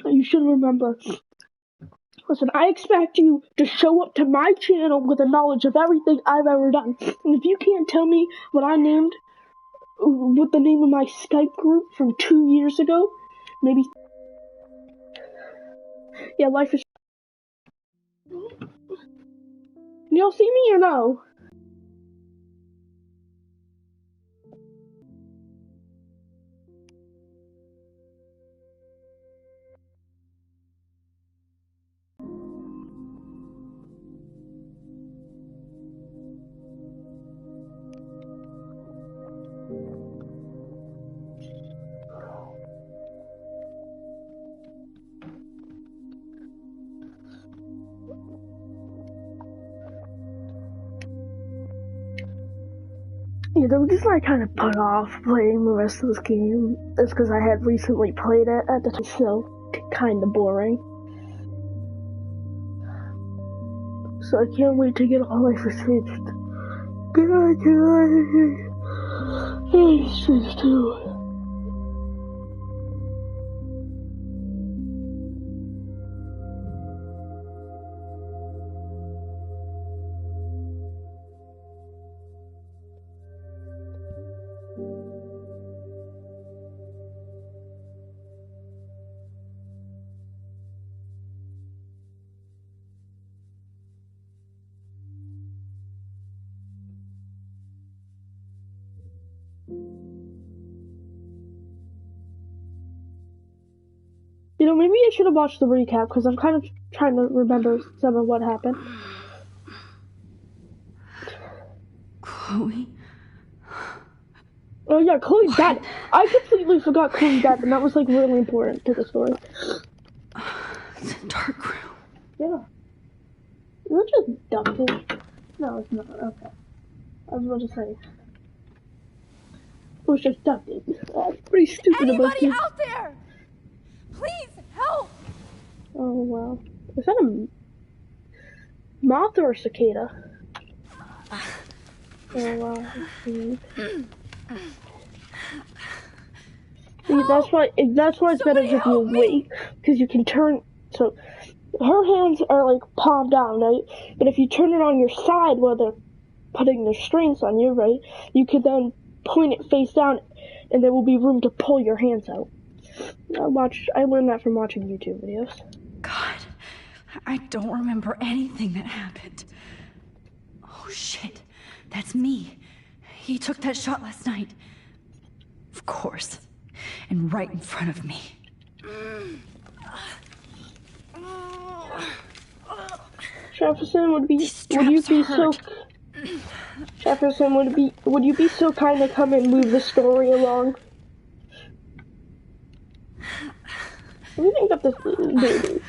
You should remember. Listen, I expect you to show up to my channel with a knowledge of everything I've ever done. And if you can't tell me what the name of my Skype group from 2 years ago, maybe. Yeah, life is. Y'all see me or no? Yeah, the reason I kind of put off playing the rest of this game is because I had recently played it at the time, so kind of boring. So I can't wait to get all Life is Strange. Get out of here. Life is Strange 2. You know, maybe I should have watched the recap, because I'm kind of trying to remember some of what happened. Chloe? Oh yeah, Chloe's dead. I completely forgot Chloe's dead, and that was, like, really important to the story. It's a dark room. Yeah. Is that just ducting? No, it's not. Okay. I was about to say. It was just ducting. That's pretty stupid about you. Anybody out there? Please, help! Oh, wow. Is that a moth or a cicada? Oh, wow. See, that's why it's better if you wait, because you can turn, so, her hands are, like, palm down, right? But if you turn it on your side while they're putting their strings on you, right, you could then point it face down, and there will be room to pull your hands out. I learned that from watching YouTube videos. God, I don't remember anything that happened. Oh shit, that's me. He took that shot last night. Of course. And right in front of me. Jefferson, would you be so kind to come and move the story along? What do you think of this baby?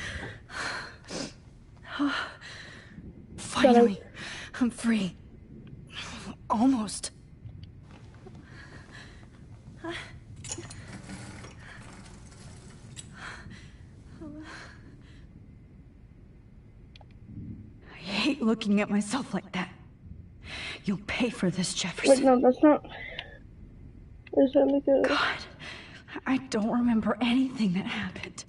Finally, I'm free. Almost. I hate looking at myself like that. You'll pay for this, Jefferson. Wait, no, that's not. Is that like a... God, I don't remember anything that happened.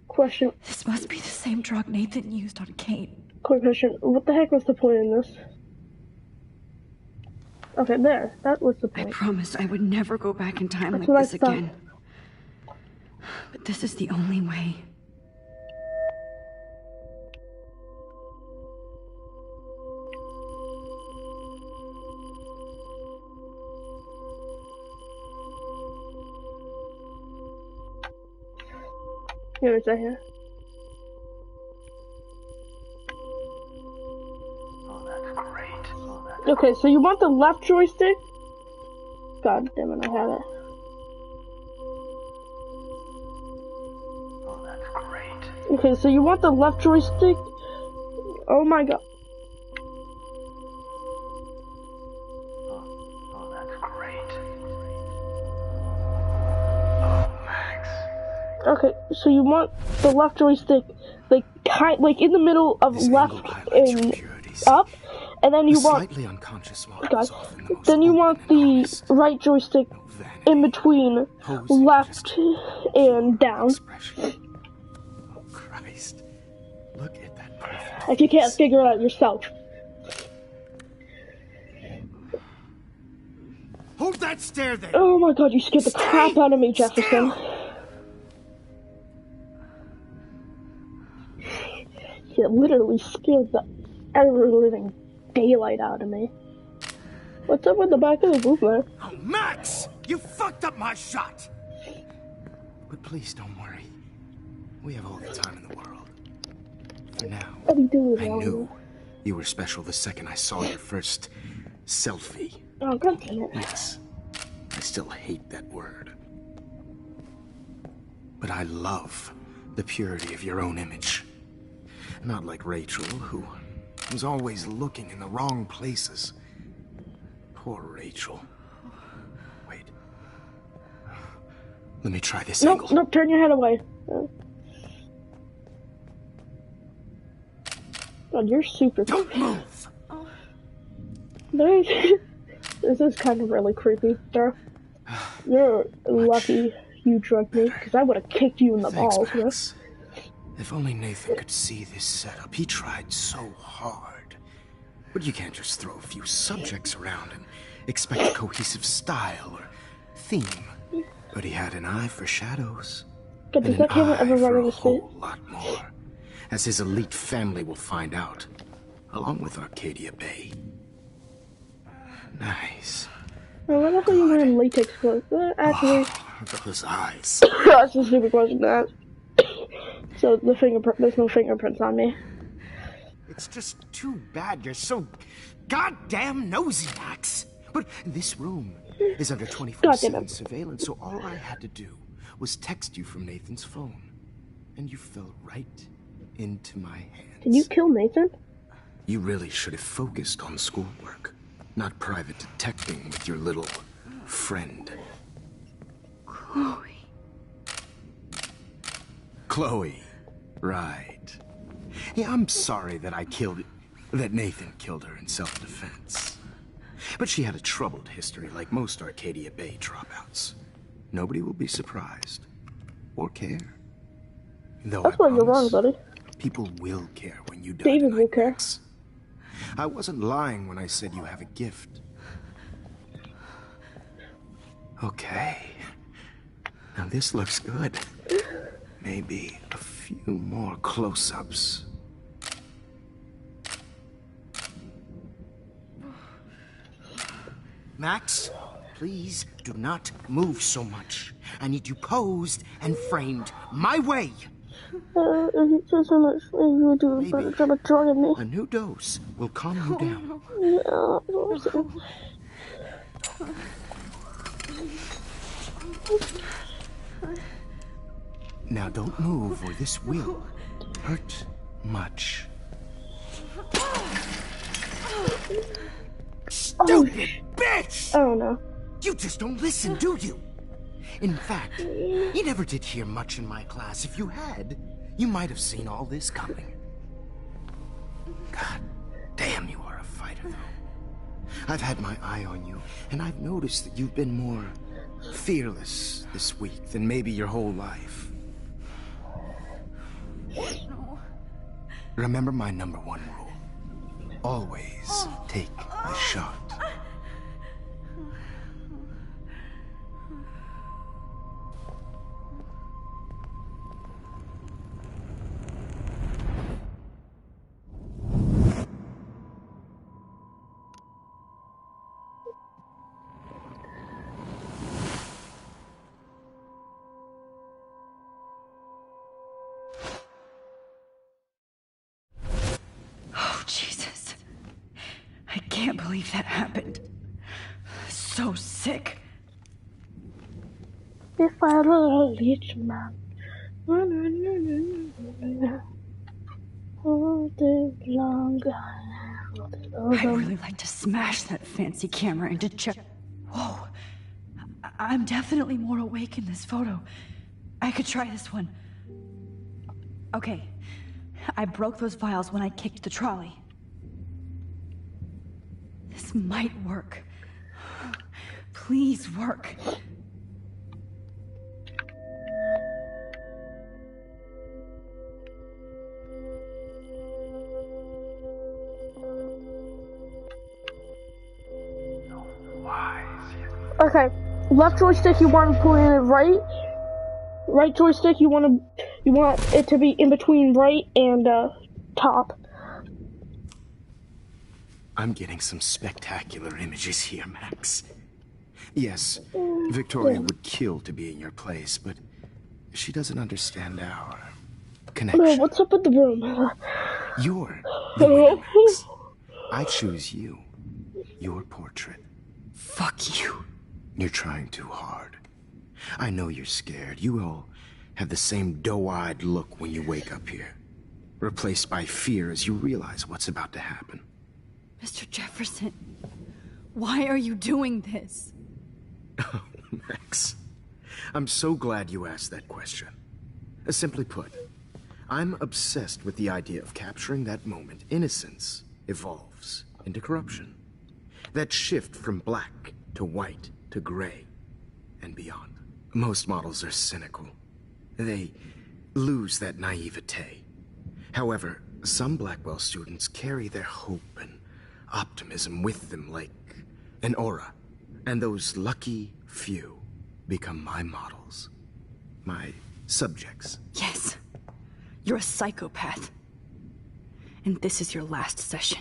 Question. This must be the same drug Nathan used on Kate. Quick question. What the heck was the point in this? Okay, there. That was the point. I promised I would never go back in time That's like this what I thought. again. But this is the only way. Here, it's right here. Oh, that's great. Oh, that's Okay, so you want the left joystick? God damn it, I had it. Oh, that's great. Okay, so you want the left joystick? Oh my god. Oh, that's great. Oh, Max. Okay, so you want the left joystick, like in the middle of left and up, and then you want Slightly unconscious while I God, was often the most then you open want and the honest. right joystick No vanity, in between posing, left just and down. expression. Oh, Christ. Look at that perfect If you can't face. figure it out yourself. Hold that stare there! Oh my god, you scared the crap out of me, Jefferson. You literally scared the ever-living daylight out of me. What's up with the back of the roof there? Oh, Max! You fucked up my shot! But please don't worry. We have all the time in the world. For now, What are you doing? I knew you were special the second I saw your first selfie. Oh, god damn it. Yes, I still hate that word. But I love the purity of your own image. Not like Rachel, who was always looking in the wrong places. Poor Rachel. Wait. Let me try this angle. Nope, turn your head away. God, you're super. Don't move! This is kind of really creepy, sir. You're lucky you drugged me, because I would have kicked you in the Thanks, balls. Max. If only Nathan could see this setup. He tried so hard. But you can't just throw a few subjects around and expect a cohesive style or theme. But he had an eye for shadows. God, does And an that camera eye ever for run a in the street? whole lot more. As his elite family will find out. Along with Arcadia Bay. Nice. Oh, what the hell are you wearing latex clothes? Actually, Those eyes. that's a stupid question to ask. So the fingerprint, there's no fingerprints on me. It's just too bad you're so goddamn nosy, Max. But this room is under 24/7 surveillance, so all I had to do was text you from Nathan's phone. And you fell right into my hands. Did you kill Nathan? You really should have focused on schoolwork, not private detecting with your little friend. Chloe. Chloe. Right. Yeah, I'm sorry that that Nathan killed her in self-defense. But she had a troubled history like most Arcadia Bay dropouts. Nobody will be surprised. Or care. Though That's why you're wrong, buddy. People will care when you die. David tonight, will care. Max. I wasn't lying when I said you have a gift. Okay. Now this looks good. Maybe a few more close-ups. Max, please do not move so much. I need you posed and framed my way. If you said so much, you would do a better job of drawing me. A new dose will calm you down. Now don't move or this will hurt much. Stupid bitch! Oh no. You just don't listen, do you? In fact, you never did hear much in my class. If you had, you might have seen all this coming. God damn, you are a fighter, though. I've had my eye on you, and I've noticed that you've been more fearless this week than maybe your whole life. Remember my #1 rule. Always take the shot. Oh, Jesus. I can't believe that happened. So sick. If I were a rich man. All day long, I'd really like to smash that fancy camera into check. Whoa. I'm definitely more awake in this photo. I could try this one. Okay. I broke those vials when I kicked the trolley. This might work. Please work. Okay, left joystick you want to point it right. Right joystick you want it to be in between right and top. I'm getting some spectacular images here, Max. Yes, Victoria would kill to be in your place, but she doesn't understand our connection. No, what's up with the room? You're the winner, Max. I choose you. Your portrait. Fuck you. You're trying too hard. I know you're scared. You all have the same doe-eyed look when you wake up here, replaced by fear as you realize what's about to happen. Mr. Jefferson, why are you doing this? Oh, Max, I'm so glad you asked that question. Simply put, I'm obsessed with the idea of capturing that moment innocence evolves into corruption. That shift from black to white to gray and beyond. Most models are cynical. They lose that naivete. However, some Blackwell students carry their hope and optimism with them like an aura. And those lucky few become my models. My subjects. Yes. You're a psychopath. And this is your last session.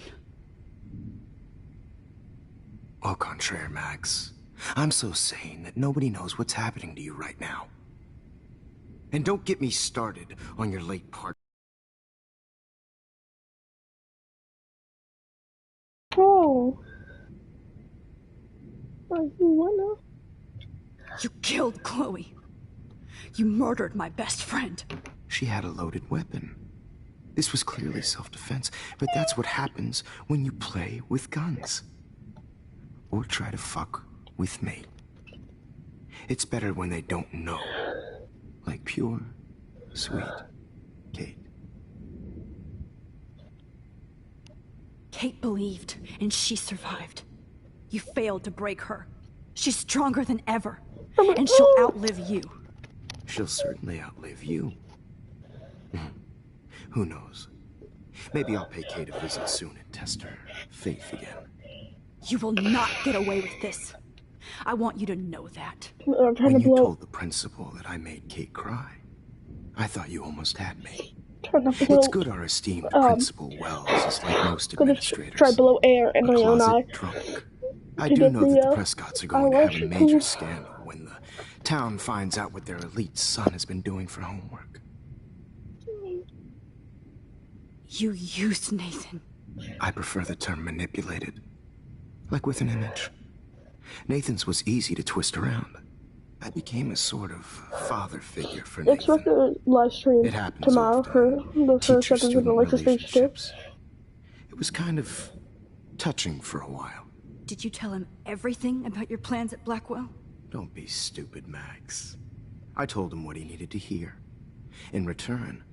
Au contraire, Max. I'm so sane that nobody knows what's happening to you right now. And don't get me started on your late part. Oh. You wanna? You killed Chloe. You murdered my best friend. She had a loaded weapon. This was clearly self-defense, but that's what happens when you play with guns. Or try to fuck with me. It's better when they don't know. Like pure, sweet Kate. Kate believed, and she survived. You failed to break her. She's stronger than ever, and she'll outlive you. She'll certainly outlive you. Who knows? Maybe I'll pay Kate a visit soon and test her faith again. You will not get away with this. I want you to know that. I'm trying When to you blow. told the principal that I made Kate cry, I thought you almost had me. Trying to blow. It's good our esteemed Principal Wells is like most Gonna administrators. try to blow air in A my own eye. closet drunk. I To do get know that the, the Prescotts are going to have a major scandal when the town finds out what their elite son has been doing for homework. You used Nathan. I prefer the term manipulated. Like with an image. Nathan's was easy to twist around. I became a sort of father figure for Expect Nathan. a live stream It happens tomorrow often. for the first episode of the Teacher-student Lecture Stage 2. relationships. It was kind of touching for a while. Did you tell him everything about your plans at Blackwell? Don't be stupid, Max. I told him what he needed to hear. In return,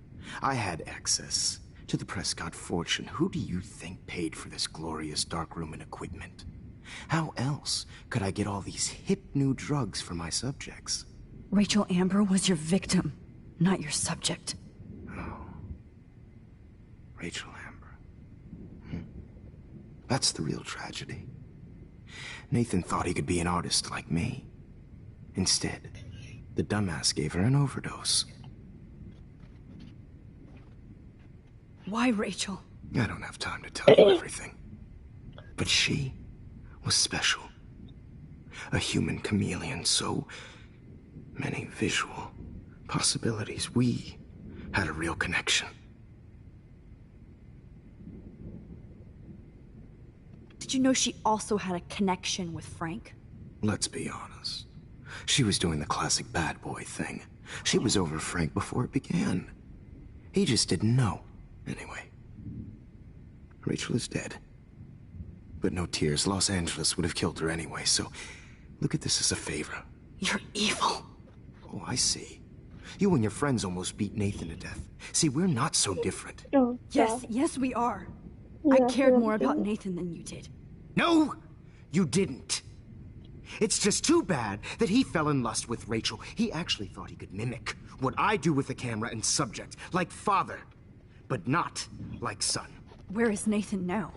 I had access to the Prescott fortune. Who do you think paid for this glorious darkroom and equipment? How else could I get all these hip new drugs for my subjects? Rachel Amber was your victim, not your subject. Rachel Amber. That's the real tragedy. Nathan thought he could be an artist like me. Instead, the dumbass gave her an overdose. Why Rachel? I don't have time to tell you everything. But she was special. A human chameleon, so many visual possibilities. We had a real connection. Did you know she also had a connection with Frank? Let's be honest. She was doing the classic bad boy thing. She was over Frank before it began. He just didn't know. Anyway, Rachel is dead. But no tears. Los Angeles would have killed her anyway, so look at this as a favor. You're evil. Oh, I see. You and your friends almost beat Nathan to death. See, we're not so different. Oh, Yes, yes we are. Yeah, I cared yeah, more about yeah. Nathan than you did. No, you didn't. It's just too bad that he fell in lust with Rachel. He actually thought he could mimic what I do with the camera and subject, like father, but not like son. Where is Nathan now?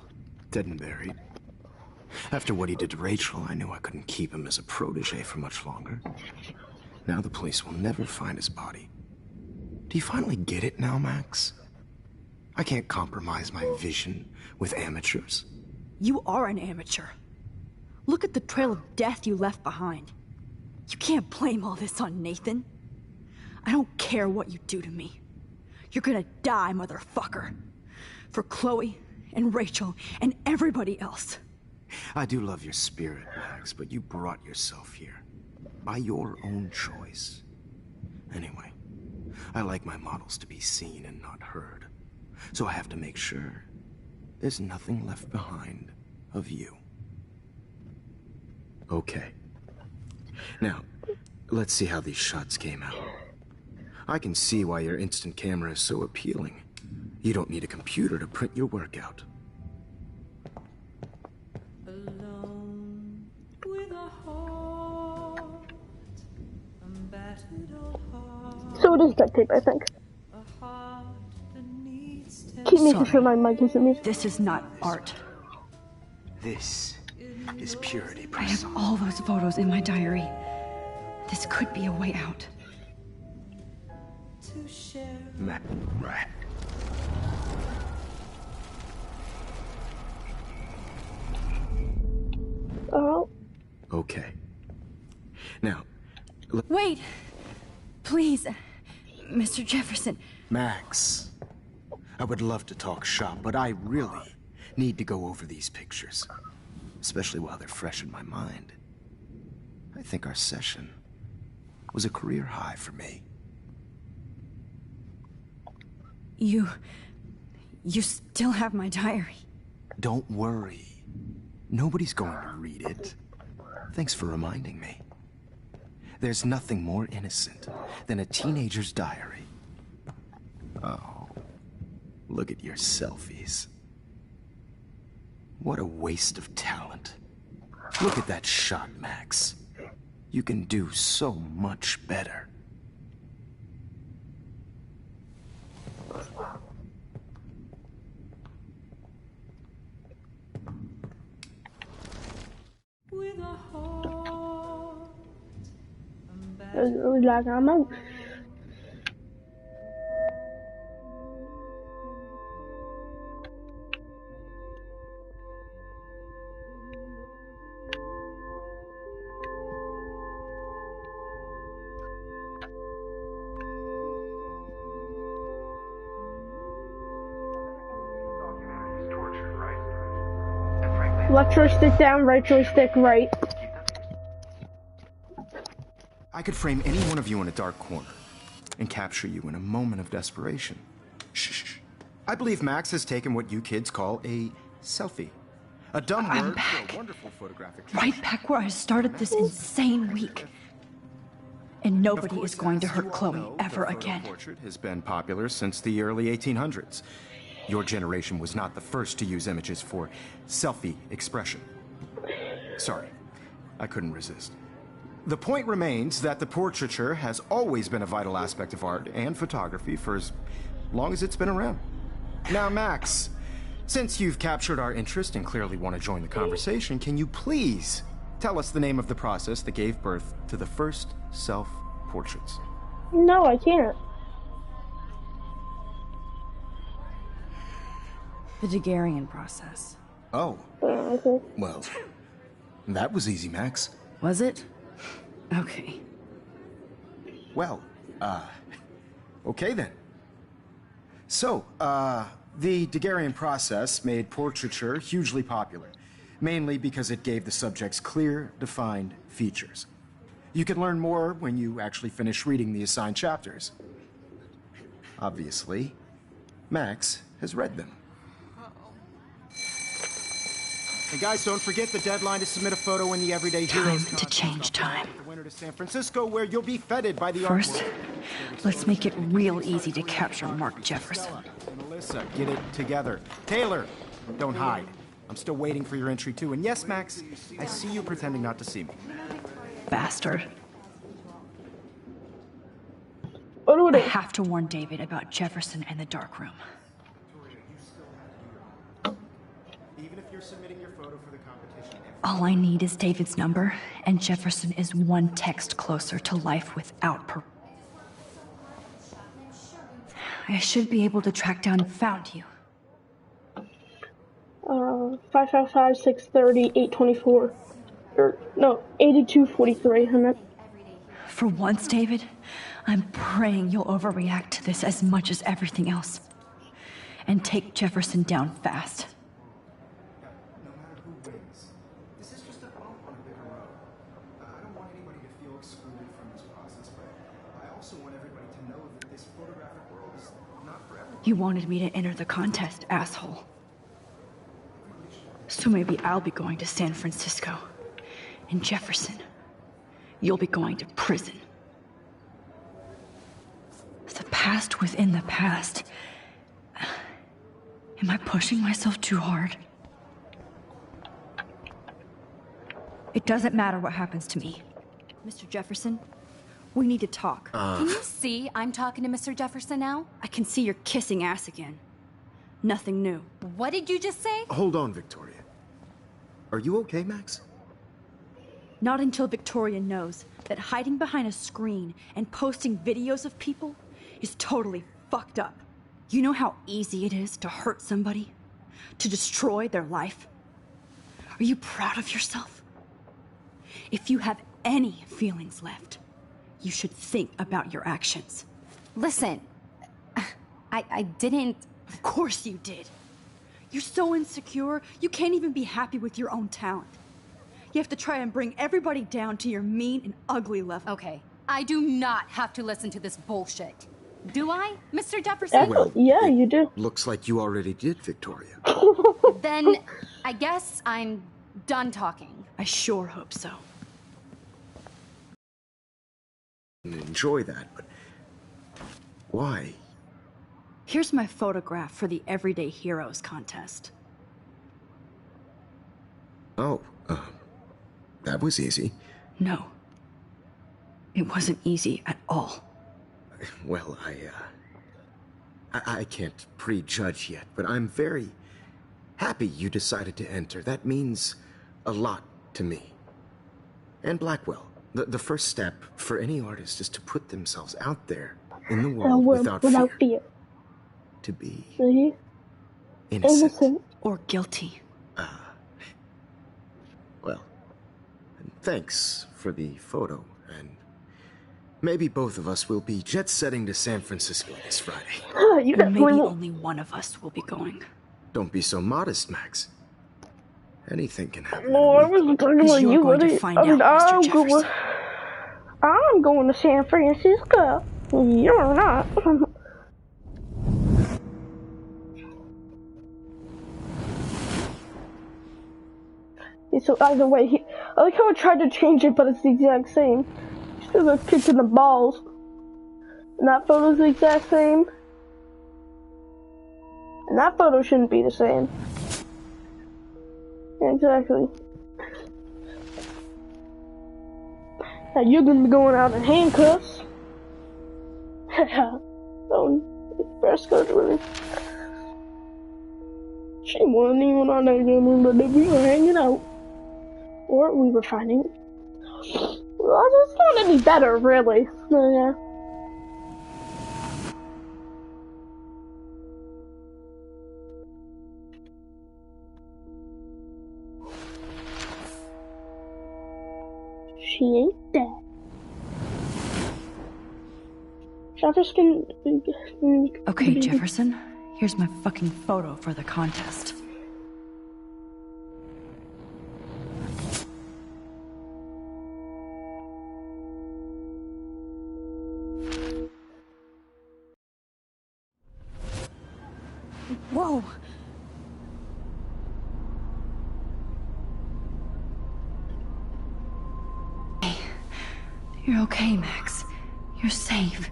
Dead and buried. After what he did to Rachel, I knew I couldn't keep him as a protege for much longer. Now the police will never find his body. Do you finally get it now, Max? I can't compromise my vision with amateurs. You are an amateur. Look at the trail of death you left behind. You can't blame all this on Nathan. I don't care what you do to me. You're gonna die, motherfucker. For Chloe and Rachel and everybody else. I do love your spirit, Max, but you brought yourself here. By your own choice. Anyway, I like my models to be seen and not heard. So I have to make sure there's nothing left behind of you. Okay. Now, let's see how these shots came out. I can see why your instant camera is so appealing. You don't need a computer to print your work out. Alone with a heart, a battered old heart, So it is duct tape, I think. a heart that needs Keep making Sorry. sure my mic isn't muted. This is not art. This is purity, I Priscilla. have all those photos in my diary. This could be a way out. to share. Right. Oh, Okay. Now, Wait! Please, Mr. Jefferson. Max, I would love to talk shop, but I really need to go over these pictures, especially while they're fresh in my mind. I think our session was a career high for me. You still have my diary. Don't worry. Nobody's going to read it. Thanks for reminding me. There's nothing more innocent than a teenager's diary. Oh, look at your selfies. What a waste of talent. Look at that shot, Max. You can do so much better. With a heart, a it was like I'm out. Tortured, right? And frankly, Left joystick down, right joystick right. I could frame any one of you in a dark corner and capture you in a moment of desperation. Shh. I believe Max has taken what you kids call a selfie. A dumb I'm word back. for a wonderful photographic Right back where I started this insane week. And Of nobody course, is going to as hurt you all Chloe know, ever the photo again. portrait has been popular since the early 1800s. Your generation was not the first to use images for selfie expression. Sorry, I couldn't resist. The point remains that the portraiture has always been a vital aspect of art and photography for as long as it's been around. Now, Max, since you've captured our interest and clearly want to join the conversation, can you please tell us the name of the process that gave birth to the first self-portraits? No, I can't. The Daguerrean process. Oh, Okay. well, that was easy, Max. Was it? Okay. Well, okay then. So, the Daguerrean process made portraiture hugely popular, mainly because it gave the subjects clear, defined features. You can learn more when you actually finish reading the assigned chapters. Obviously, Max has read them. And guys, don't forget the deadline to submit a photo in the Everyday Heroes Time to change time. The winter to San Francisco, where you'll be feted by the First, artwork. let's make it real easy to capture Mark Jefferson. And Alyssa, get it together. Taylor, don't hide. I'm still waiting for your entry too. And yes, Max, I see you pretending not to see me. Bastard. What do I it? have to warn David about Jefferson and the dark room. Even if you're submitting your photo for the competition. All I need is David's number, and Jefferson is one text closer to life without I should be able to track down found you. 555, 630, 824. Or, no, 8243, I meant. For once, David, I'm praying you'll overreact to this as much as everything else. And take Jefferson down fast. No matter who wins, this is just a bump on a bigger road. I don't want anybody to feel excluded from this process, but I also want everybody to know that this photographic world is not for everyone. You wanted me to enter the contest, asshole. So maybe I'll be going to San Francisco. And Jefferson, you'll be going to prison. The past within the past. Am I pushing myself too hard? It doesn't matter what happens to me. Mr. Jefferson, we need to talk. Can you see I'm talking to Mr. Jefferson now? I can see you're kissing ass again. Nothing new. What did you just say? Hold on, Victoria. Are you okay, Max? Not until Victoria knows that hiding behind a screen and posting videos of people is totally fucked up. You know how easy it is to hurt somebody? To destroy their life? Are you proud of yourself? If you have any feelings left, you should think about your actions. Listen, I didn't... Of course you did. You're so insecure, you can't even be happy with your own talent. You have to try and bring everybody down to your mean and ugly level. Okay, I do not have to listen to this bullshit. Do I, Mr. Jefferson? Well, Yeah, you do. Looks like you already did, Victoria. Then I guess I'm done talking. I sure hope so. Enjoy that, but why? Here's my photograph for the Everyday Heroes contest. Oh, that was easy. No. It wasn't easy at all. Well, I can't prejudge yet, but I'm very happy you decided to enter. That means a lot to me. And Blackwell. The first step for any artist is to put themselves out there in the world without fear. To be See? innocent. Or guilty. Well, thanks for the photo, and maybe both of us will be jet-setting to San Francisco this Friday. You Or maybe definitely won't. only one of us will be going. Don't be so modest, Max. Anything can happen. No, I wasn't talking about You're you, going to buddy. find out, Mr. Jefferson. I'm going to San Francisco. You're not. So either way, I like how I tried to change it, but it's the exact same. Still got kicked in the balls. And that photo's the exact same. And that photo shouldn't be the same. Exactly. Now you're gonna be going out in handcuffs. Oh, Fresco's really. She wasn't even on that game, but we were hanging out. Or we were finding. Well, it's not any better, really. So, yeah. She ain't dead. Jefferson. Okay, Jefferson. Here's my fucking photo for the contest. Whoa! Hey, you're okay, Max. You're safe.